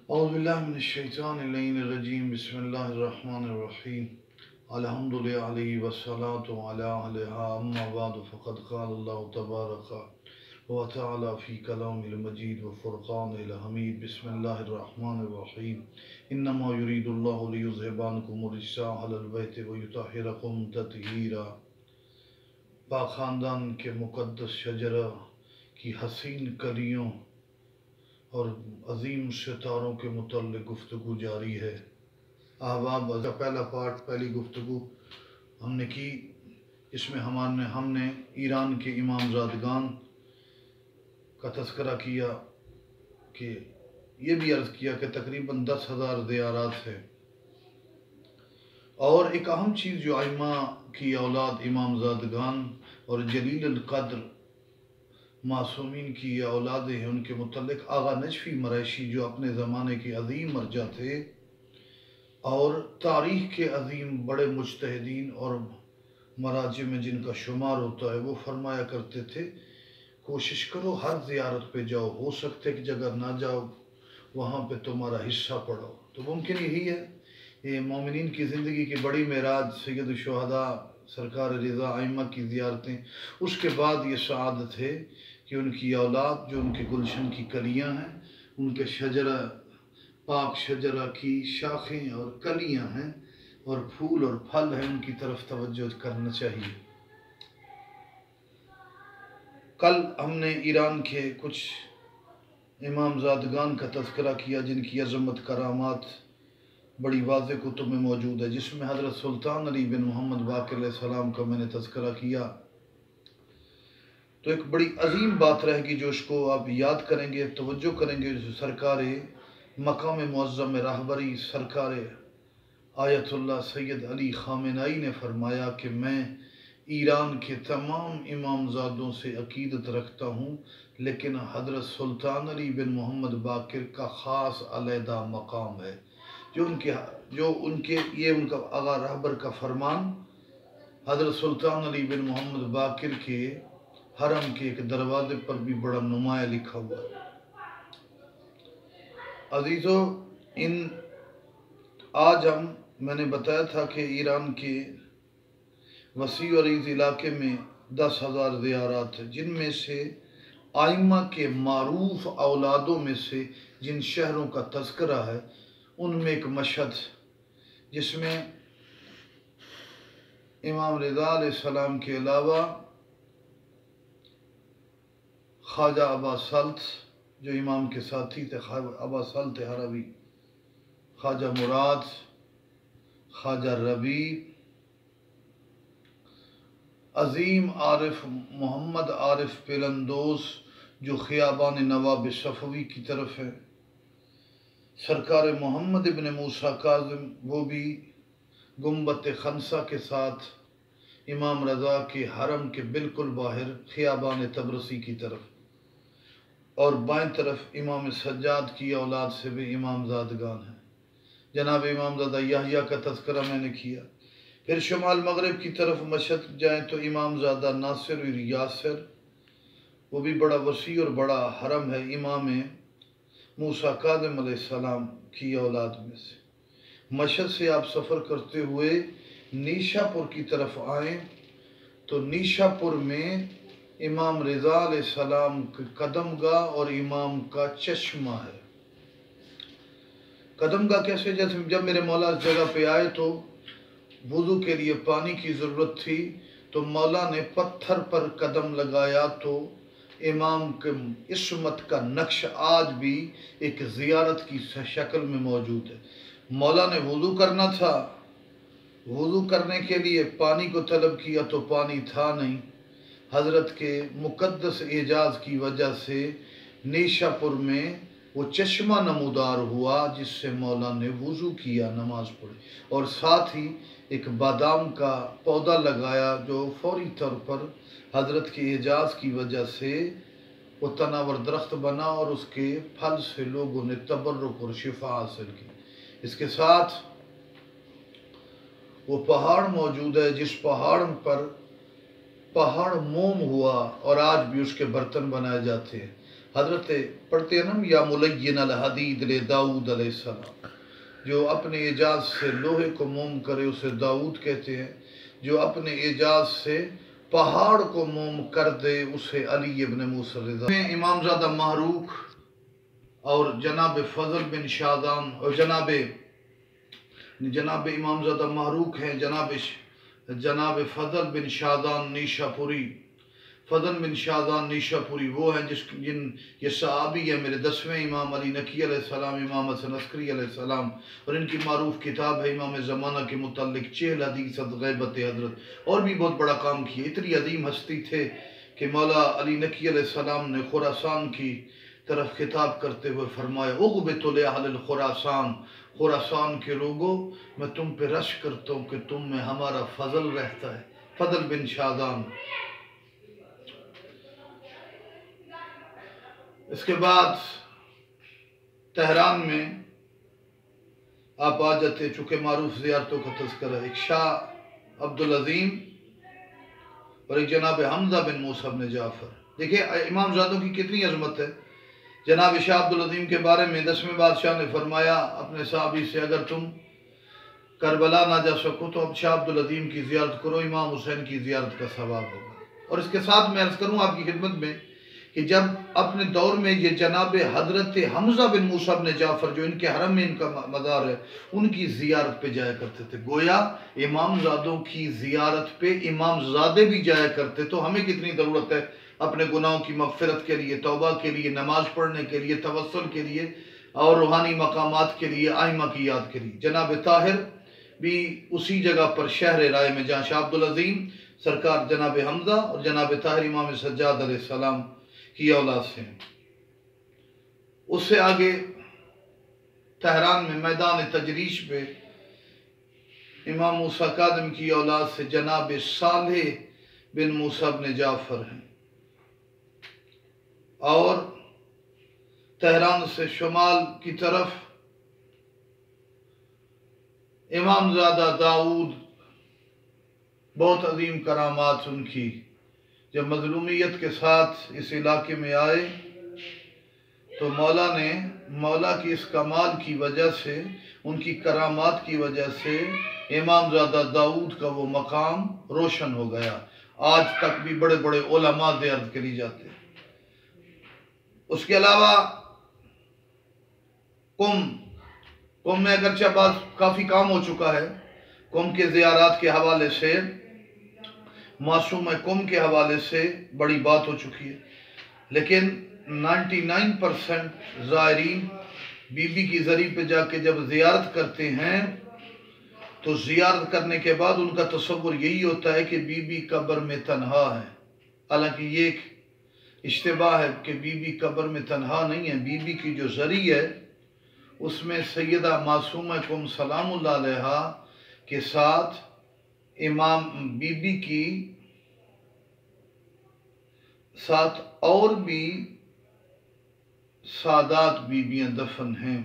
اعوذ باللہ من الشیطان اللعین الرجیم بسم اللہ الرحمن الرحیم الحمدللہ علیہ والصلاة علی اہلہا اما بعد فقد قال اللہ تبارک وتعالی فی کلام المجید وفرقان الحمید بسم اللہ الرحمن الرحیم انما یرید اللہ لیذہب عنکم الرجس اہل البیت ویطہرکم تطہیرا۔ پاک خاندان کے مقدس شجرہ کی حسین کلیوں اور عظیم ستاروں کے متعلق گفتگو جاری ہے۔ احباب، پہلا پارٹ، پہلی گفتگو ہم نے کی، اس میں ہم نے ایران کے امام زادگان کا تذکرہ کیا کہ یہ بھی عرض کیا کہ تقریباً 10,000 زیارات ہیں، اور ایک اہم چیز جو ائمہ کی اولاد امام زادگان اور جلیل القدر معصومین کی یہ اولادیں ہیں، ان کے متعلق آغا نجفی مرائشی جو اپنے زمانے کے عظیم مرجع تھے اور تاریخ کے عظیم بڑے مجتہدین اور مراجع میں جن کا شمار ہوتا ہے، وہ فرمایا کرتے تھے کوشش کرو ہر زیارت پہ جاؤ، ہو سکتے کہ جگہ نہ جاؤ وہاں پہ تمہارا حصہ پڑھو۔ تو ممکن یہی ہے، یہ مومنین کی زندگی کی بڑی معراج، سید الشہداء سرکار رضا ائمہ کی زیارتیں، اس کے بعد یہ سعادت ہے کہ ان کی اولاد جو ان کے گلشن کی کلیاں ہیں، ان کے شجرہ پاک شجرہ کی شاخیں اور کلیاں ہیں اور پھول اور پھل ہیں، ان کی طرف توجہ کرنا چاہیے۔ کل ہم نے ایران کے کچھ امام زادگان کا تذکرہ کیا جن کی عظمت کرامات بڑی واضح کتب میں موجود ہے، جس میں حضرت سلطان علی بن محمد باقر علیہ السلام کا میں نے تذکرہ کیا۔ تو ایک بڑی عظیم بات رہے گی جو اس کو آپ یاد کریں گے، توجہ کریں گے۔ سرکار مقام معظم راہبری سرکار آیت اللہ سید علی خامنائی نے فرمایا کہ میں ایران کے تمام امام زادوں سے عقیدت رکھتا ہوں، لیکن حضرت سلطان علی بن محمد باقر کا خاص علیحدہ مقام ہے، یہ ان کا آغا رہبر کا فرمان حضرت سلطان علی بن محمد باقر کے حرم کے ایک دروازے پر بھی بڑا نمایاں لکھا ہوا ہے۔ عزیزو، آج میں نے بتایا تھا کہ ایران کے وسیع و عریض علاقے میں 10,000 زیارات ہیں، جن میں سے ائمہ کے معروف اولادوں میں سے جن شہروں کا تذکرہ ہے، ان میں ایک مشہد جس میں امام رضا علیہ السلام کے علاوہ خواجہ ابا سلط جو امام کے ساتھی تھے، ابا سلط حروی، خواجہ مراد، خواجہ ربیع، عظیم عارف محمد عارف پیلندوز جو خیابان نواب صفوی کی طرف ہے، سرکار محمد ابن موسیٰ کاظم وہ بھی گنبد خنسا کے ساتھ امام رضا کے حرم کے بالکل باہر خیابان تبرسی کی طرف، اور بائیں طرف امام سجاد کی اولاد سے بھی امام زادگان ہیں۔ جناب امام زادہ یحییٰ کا تذکرہ میں نے کیا۔ پھر شمال مغرب کی طرف مشہد جائیں تو امام زادہ ناصر یاسر، وہ بھی بڑا وسیع اور بڑا حرم ہے، امام موسیٰ کاظم علیہ السلام کی اولاد میں سے۔ مشہد سے آپ سفر کرتے ہوئے نیشا پور کی طرف آئیں تو نیشا پور میں امام رضا علیہ السلام کی قدم گاہ اور امام کا چشمہ ہے۔ قدم گاہ کیسے؟ جیسے جب میرے مولا اس جگہ پہ آئے تو وضو کے لیے پانی کی ضرورت تھی، تو مولا نے پتھر پر قدم لگایا تو امام کے عصمت کا نقش آج بھی ایک زیارت کی شکل میں موجود ہے۔ مولا نے وضو کرنا تھا، وضو کرنے کے لیے پانی کو طلب کیا تو پانی تھا نہیں، حضرت کے مقدس اعجاز کی وجہ سے نیشا پور میں وہ چشمہ نمودار ہوا جس سے مولا نے وضو کیا، نماز پڑھی، اور ساتھ ہی ایک بادام کا پودا لگایا جو فوری طور پر حضرت کے اعجاز کی وجہ سے وہ تناور درخت بنا اور اس کے پھل سے لوگوں نے تبرک اور شفا حاصل کی۔ اس کے ساتھ وہ پہاڑ موجود ہے جس پہاڑ پر پہاڑ موم ہوا اور آج بھی اس کے برتن بنائے جاتے ہیں۔ حضرت پڑھتے ہیں نا یا ملین الحدید داؤد علیہ السلام، جو اپنے اعجاز سے لوہے کو موم کرے اسے داؤد کہتے ہیں، جو اپنے اعجاز سے پہاڑ کو موم کر دے اسے علی ابن موسیٰ رضا۔ امام زادہ محروق اور جناب فضل بن شادان اور جناب امام زادہ محروق ہیں جناب فضل بن شادان نیشا پوری، فضل بن شادان نیشا پوری وہ ہیں جن یہ صحابی ہیں میرے 10ویں امام علی نقی علیہ السلام، امام حسن عسکری علیہ السلام، اور ان کی معروف کتاب ہے امام زمانہ کے متعلق 40 حدیث غیبت حضرت، اور بھی بہت بڑا کام کیا۔ اتنی عظیم ہستی تھے کہ مولا علی نقی علیہ السلام نے خراسان کی طرف خطاب کرتے ہوئے فرمایا اغبط لأہل الخراسان، خراسان کے لوگوں میں تم پہ رش کرتا ہوں کہ تم میں ہمارا فضل رہتا ہے، فضل بن شادان۔ اس کے بعد تہران میں آپ آ جاتے، چونکہ معروف زیارتوں کا تذکرہ، ایک شاہ عبدالعظیم اور ایک جناب حمزہ بن موسیٰ بن جعفر۔ دیکھیں امام زادوں کی کتنی عظمت ہے۔ جناب شاہ عبدالعظیم کے بارے میں 10ویں بادشاہ نے فرمایا اپنے صحابی سے اگر تم کربلا نہ جا سکو تو اب شاہ عبدالعظیم کی زیارت کرو، امام حسین کی زیارت کا ثواب ہوگا۔ اور اس کے ساتھ میں عرض کروں آپ کی خدمت میں کہ جب اپنے دور میں یہ جناب حضرت حمزہ بن موسیٰ بن جعفر جو ان کے حرم میں ان کا مزار ہے ان کی زیارت پہ جایا کرتے تھے، گویا امام زادوں کی زیارت پہ امام زادے بھی جایا کرتے، تو ہمیں کتنی ضرورت ہے اپنے گناہوں کی مغفرت کے لیے، توبہ کے لیے، نماز پڑھنے کے لیے، توسل کے لیے اور روحانی مقامات کے لیے، آئمہ کی یاد کے لیے۔ جناب طاہر بھی اسی جگہ پر شہر رائے میں جہاں شاہ عبدالعظیم سرکار جناب حمزہ اور جناب طاہر امام سجاد علیہ السلام کی اولاد سے ہیں۔ اس سے آگے تہران میں میدان تجریش پہ امام موسیٰ کاظم کی اولاد سے جناب صالح بن موسیٰ بن جعفر ہیں، اور تہران سے شمال کی طرف امام زادہ داؤد، بہت عظیم کرامات ان کی، جب مظلومیت کے ساتھ اس علاقے میں آئے تو مولا کی اس کمال کی وجہ سے، ان کی کرامات کی وجہ سے امام زادہ داؤد کا وہ مقام روشن ہو گیا۔ آج تک بھی بڑے بڑے علماء زیارت کری جاتے ہیں۔ اس کے علاوہ قم میں اگرچہ بعض کافی کام ہو چکا ہے، قم کے زیارات کے حوالے سے، معصوم قم کے حوالے سے بڑی بات ہو چکی ہے، لیکن 99% زائرین بی بی کی زری پہ جا کے جب زیارت کرتے ہیں تو زیارت کرنے کے بعد ان کا تصور یہی ہوتا ہے کہ بی بی قبر میں تنہا ہے، حالانکہ یہ ایک اشتباہ ہے کہ بی بی قبر میں تنہا نہیں ہے۔ بی بی کی جو زری ہے اس میں سیدہ معصومہ قم سلام اللہ علیہا کے ساتھ امام بی بی کی ساتھ اور بھی سادات بیویاں دفن ہیں۔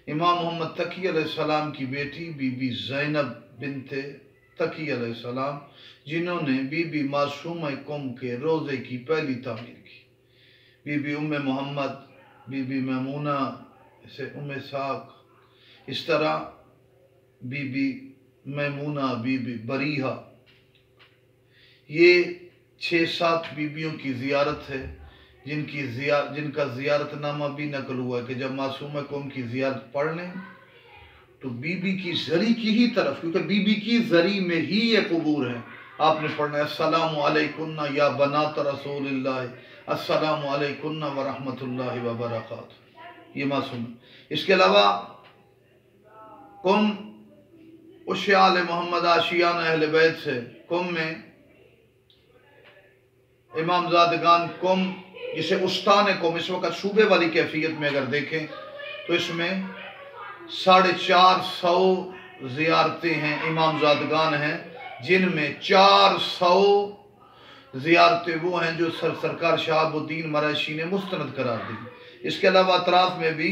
امام محمد تقی علیہ السلام کی بیٹی بی بی زینب بنت تقی علیہ السلام، جنہوں نے بی بی معصومہ قم کے روضے کی پہلی تعمیر کی، بی بی ام محمد، بی بی میمونہ، اسے ام ساق، اس طرح بی بی میمونہ، بی بی بریحہ، یہ 6-7 بیویوں کی زیارت ہے جن کا زیارت نامہ بھی نقل ہوا ہے کہ جب معصومہ قوم کی زیارت پڑھ لیں تو بی بی کی زری کی ہی طرف، کیونکہ بی بی کی زری میں ہی یہ قبور ہے، آپ نے پڑھنا ہے السلام علیکن یا بنات رسول اللہ، السلام علیکن ورحمت اللہ وبرکاتہ، یہ معصوم ہے۔ اس کے علاوہ قم اشیاء محمد آشیان اہل بیت سے، قم میں امام زادگان قم جسے استان قم اس وقت صوبے والی کیفیت میں اگر دیکھیں تو اس میں 450 زیارتیں ہیں، امام زادگان ہیں، جن میں 400 زیارتیں وہ ہیں جو سرکار شہاب الدین مرعشی نے مستند قرار دی۔ اس کے علاوہ اطراف میں بھی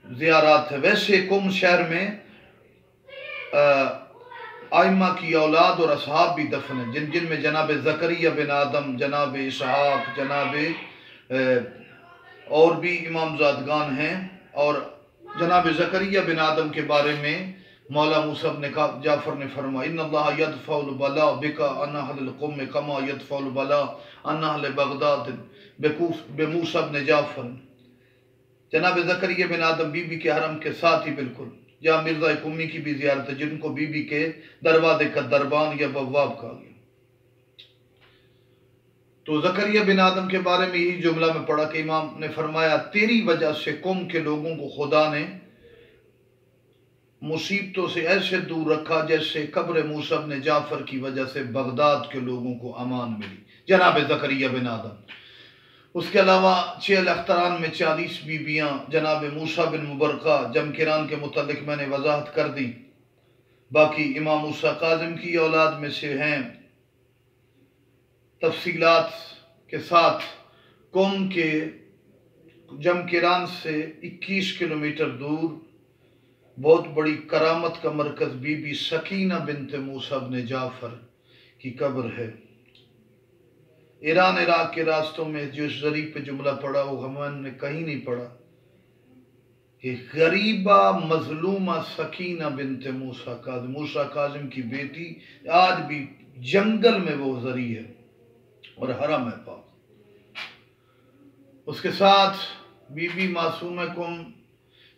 زیارات ہیں۔ ویسے قم شہر میں آئمہ کی اولاد اور اصحاب بھی دفن ہیں، جن میں جناب زکریا بن آدم، جناب اسحاق، جناب اور بھی امام زادگان ہیں. اور جناب زکریا بن آدم کے بارے میں مولا موسیٰ بن جعفر نے فرمایا ان اللہ یدفع البلاء بکا عن اہل القم کما یدفع البلاء عن اہل بغداد بموسیٰ بن جعفر. جناب زکریا بن آدم بی بی کے حرم کے ساتھ ہی بالکل جہاں مرزا قمی کی بھی زیارت ہے، جن کو بی بی کے دروازے کا دربان یا بواب کہا گیا. تو زکریا بن آدم کے بارے میں یہی جملہ میں پڑھا کہ امام نے فرمایا تیری وجہ سے قوم کے لوگوں کو خدا نے مصیبتوں سے ایسے دور رکھا جیسے قبر موسیٰ بن جعفر کی وجہ سے بغداد کے لوگوں کو امان ملی. جناب زکریا بن آدم. اس کے علاوہ 6 اختران میں 40 بیویاں جناب موسیٰ بن مبرقہ جمکران کے متعلق میں نے وضاحت کر دی. باقی امام موسیٰ کاظم کی اولاد میں سے ہیں. تفصیلات کے ساتھ قوم کے جمکران سے 21 کلومیٹر دور بہت بڑی کرامت کا مرکز بی بی سکینہ بنت موسیٰ بن جعفر کی قبر ہے. ایران عراق کے راستوں میں جو ذریع پہ جملہ پڑھا وہ ہم نے کہیں نہیں پڑھا کہ غریبہ مظلومہ سکینہ بنت موسیٰ کاظم کی بیٹی آج بھی جنگل میں وہ ذریع ہے اور حرم ہے پاک. اس کے ساتھ بی بی معصومہ قم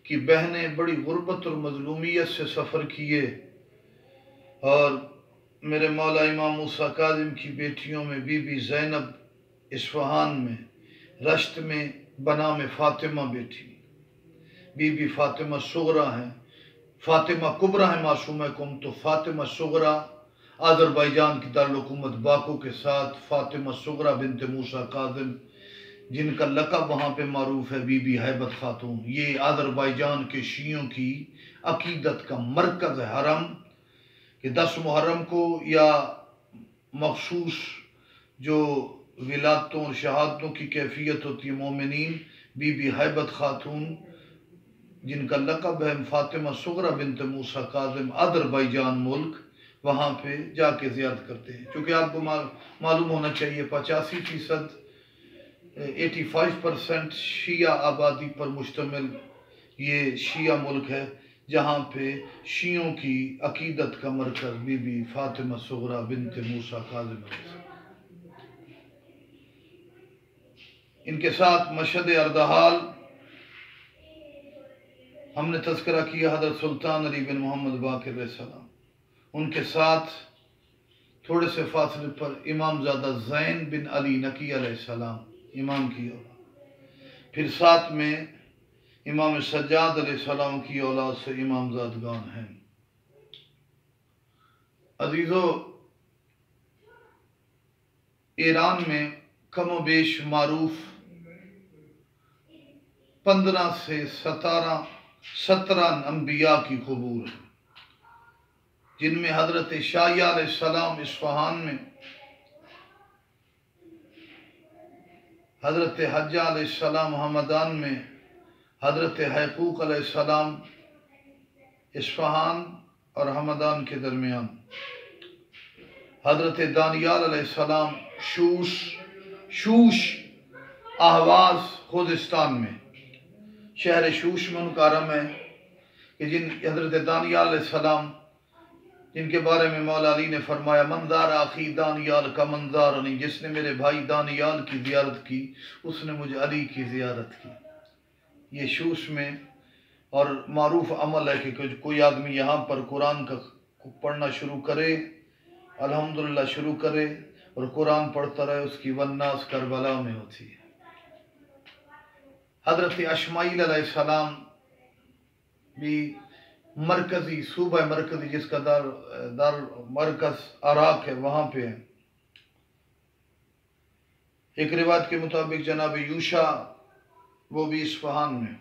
کی بہنیں بڑی غربت اور مظلومیت سے سفر کیے اور میرے مولا امام موسیٰ کاظم کی بیٹیوں میں بی بی زینب اصفہان میں، رشت میں، بنا میں فاطمہ بیٹی، بی بی فاطمہ صغرا ہیں، فاطمہ کبریٰ ہیں معصومہ قم. تو فاطمہ صغرا آذربائیجان کی دارالحکومت باکو کے ساتھ فاطمہ صغرا بنت موسیٰ کاظم جن کا لقب وہاں پہ معروف ہے بی بی ہیبت خاتون. یہ آذربائیجان کے شیعوں کی عقیدت کا مرکز ہے. حرم کہ 10 محرم کو یا مخصوص جو ولادتوں اور شہادتوں کی کیفیت ہوتی ہے مومنین، بی بی ہیبت خاتون جن کا لقب ہے فاطمہ صغرا بنت موسیٰ کاظم آذربائیجان ملک، وہاں پہ جا کے زیارت کرتے ہیں. چونکہ آپ کو معلوم ہونا چاہیے 85% 85% شیعہ آبادی پر مشتمل یہ شیعہ ملک ہے جہاں پہ شیعوں کی عقیدت کا مرکز بی بی فاطمہ صغرا بنت موسیٰ کاظم ہے. ان کے ساتھ مشہد اردحال ہم نے تذکرہ کیا حضرت سلطان علی بن محمد باقر علیہ السلام. ان کے ساتھ تھوڑے سے فاصلے پر امام زادہ زین بن علی نقی علیہ السلام امام کی اولاد. پھر ساتھ میں امام سجاد علیہ السلام کی اولاد سے امام زادگان ہیں. عزیزو، ایران میں کم و بیش معروف 15 سے 17 انبیاء کی قبور ہیں، جن میں حضرت شایع علیہ السلام اصفہان میں، حضرت حجہ علیہ السلام حمدان میں، حضرت حقوق علیہ السلام اصفہان اور حمدان کے درمیان، حضرت دانیال علیہ السلام شوش اہواز خوزستان میں، شہر شوش میں ان کا حرم ہے کہ جن حضرت دانیال علیہ السلام جن کے بارے میں مولا علی نے فرمایا منظار آخی دانیال کا منظارنی، جس نے میرے بھائی دانیال کی زیارت کی اس نے مجھے علی کی زیارت کی. یہ شوش میں اور معروف عمل ہے کہ کوئی آدمی یہاں پر قرآن کا پڑھنا شروع کرے، الحمدللہ شروع کرے اور قرآن پڑھتا رہے، اس کی والناس کربلا میں ہوتی ہے. حضرت اشمائیل علیہ السلام بھی مرکزی صوبہ مرکزی جس کا دار مرکز عراق ہے وہاں پہ ہیں. ایک روایت کے مطابق جناب یوشا وہ بھی اصفہان میں.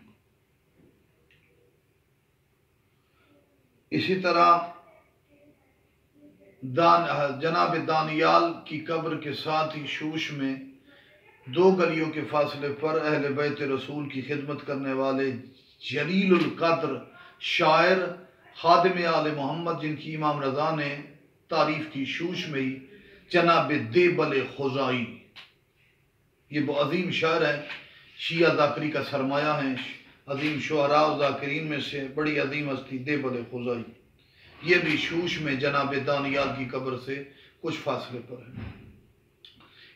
اسی طرح جناب دانیال کی قبر کے ساتھ ہی شوش میں 2 گلیوں کے فاصلے پر اہل بیت رسول کی خدمت کرنے والے جلیل القدر شاعر خادم آل محمد جن کی امام رضا نے تعریف کی شوش میں ہی، جناب دیبل خزائی، یہ وہ عظیم شاعر ہے شیعہ ذاکری کا سرمایہ ہیں، عظیم شعراء و ذاکرین میں سے بڑی عظیم ہستی دیوبند خزائی، یہ بھی شوش میں جناب دانیال کی قبر سے کچھ فاصلے پر ہے۔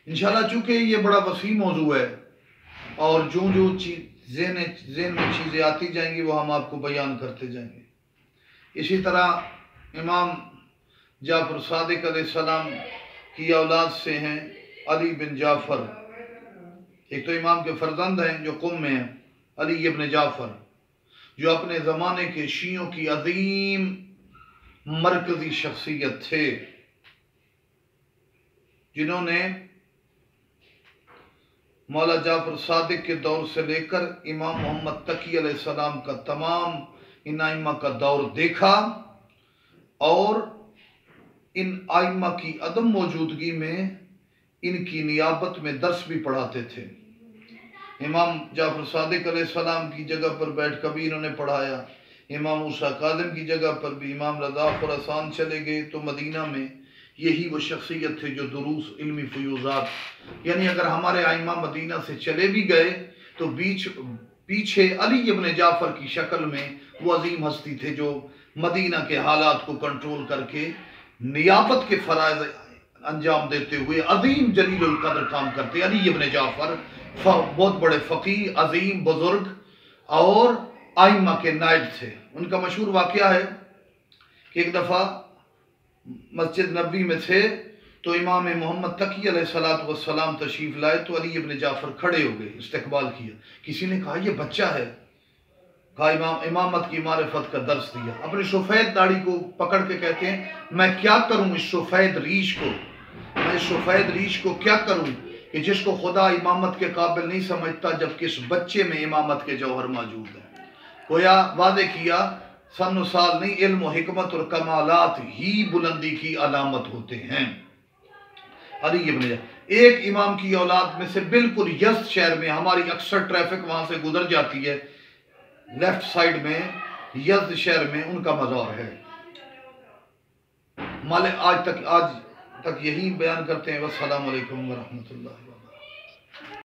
انشاءاللہ چونکہ یہ بڑا وسیع موضوع ہے اور جو ذہن میں چیزیں آتی جائیں گی وہ ہم آپ کو بیان کرتے جائیں گے۔ اسی طرح امام جعفر صادق علیہ السلام کی اولاد سے ہیں علی بن جعفر، ایک تو امام کے فرزند ہیں جو قم میں ہیں، علی ابن جعفر، جو اپنے زمانے کے شیعوں کی عظیم مرکزی شخصیت تھے، جنہوں نے مولا جعفر صادق کے دور سے لے کر امام محمد تقی علیہ السلام کا تمام ان ائمہ کا دور دیکھا اور ان ائمہ کی عدم موجودگی میں ان کی نیابت میں درس بھی پڑھاتے تھے۔ امام جعفر صادق علیہ السلام کی جگہ پر بیٹھ کبھی انہوں نے پڑھایا، امام موسیٰ کاظم کی جگہ پر بھی، امام رضا خراسان چلے گئے تو مدینہ میں یہی وہ شخصیت تھے جو دروس علمی فیوضات، یعنی اگر ہمارے ائمہ مدینہ سے چلے بھی گئے تو پیچھے علی ابن جعفر کی شکل میں وہ عظیم ہستی تھے جو مدینہ کے حالات کو کنٹرول کر کے نیابت کے فرائض انجام دیتے ہوئے عظیم جلیل القدر کام کرتے۔ علی ابن جعفر بہت بڑے فقیہ، عظیم بزرگ اور ائمہ کے نائب تھے۔ ان کا مشہور واقعہ ہے کہ ایک دفعہ مسجد نبوی میں تھے تو امام محمد تقی علیہ السلام تشریف لائے تو علی ابن جعفر کھڑے ہو گئے، استقبال کیا۔ کسی نے کہا یہ بچہ ہے، کہا امامت کی معرفت کا درس دیا۔ اپنی سفید داڑھی کو پکڑ کے کہتے ہیں میں کیا کروں اس سفید ریش کو، میں اس سفید ریش کو کیا کروں کہ جس کو خدا امامت کے قابل نہیں سمجھتا جبکہ اس بچے میں امامت کے جوہر موجود ہیں۔ گویا واضح کیا سن و سال نہیں، علم و حکمت اور کمالات ہی بلندی کی علامت ہوتے ہیں۔ علی ابن جعفر ایک امام کی اولاد میں سے بالکل یزد شہر میں، ہماری اکثر ٹریفک وہاں سے گزر جاتی ہے، لیفٹ سائڈ میں یزد شہر میں ان کا مزار ہے۔ آج تک یہی بیان کرتے ہیں۔ والسلام علیکم ورحمۃ اللہ۔